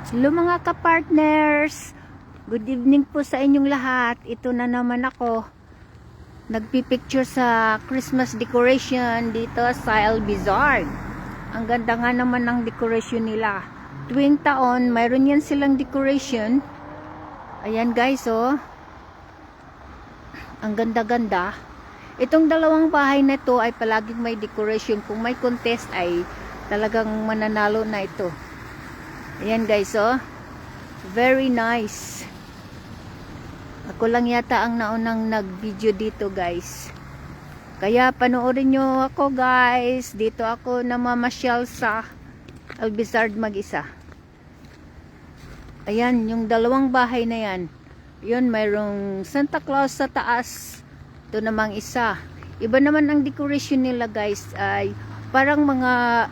Hello mga ka-partners, good evening po sa inyong lahat. Ito na naman ako, nagpipicture sa Christmas decoration dito sa El Bizard. Ang ganda nga naman ng decoration nila. Tuwing taon, mayroon yan silang decoration. Ayan guys, oh. Ang ganda-ganda. Itong dalawang bahay na ito ay palaging may decoration. Kung may contest ay talagang mananalo na ito. Ayan guys, oh. Very nice. Ako lang yata ang naunang nag-video dito guys. Kaya panoorin nyo ako guys. Dito ako namamasyal sa El Bizard mag-isa. Ayan, yung dalawang bahay na yan. Yun, mayroong Santa Claus sa taas. Ito namang isa. Iba naman ang decoration nila guys. Ay parang mga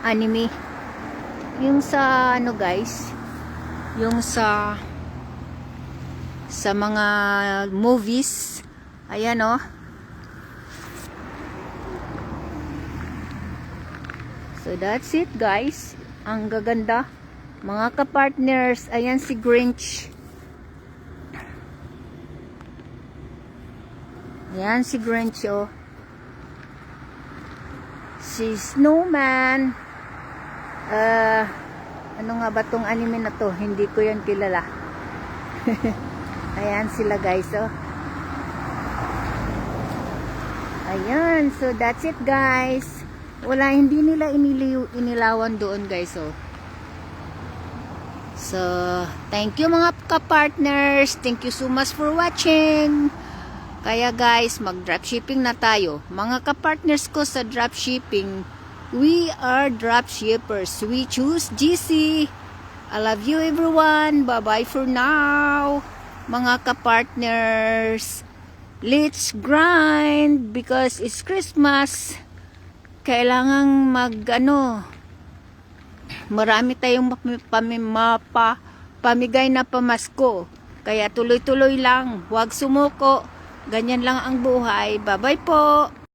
anime. Yung sa ano guys, yung sa mga movies. Ayan oh. So that's it guys. Ang gaganda. Mga ka-partners, ayan si Grinch. Ayan si Grinch oh. Si Snowman. Ano nga ba tong anime na to? Hindi ko yan kilala. Ayan sila guys, oh. Ayan, so that's it guys. Wala, hindi nila inilawan doon guys, oh. So, thank you mga ka-partners. Thank you so much for watching. Kaya guys, mag-dropshipping na tayo. Mga ka-partners ko sa dropshipping, we are dropshippers. We choose GC. I love you everyone. Bye-bye for now. Mga ka-partners, let's grind because it's Christmas. Kailangang marami tayong pamigay na pamasko. Kaya tuloy-tuloy lang. Huwag sumuko. Ganyan lang ang buhay. Bye-bye po.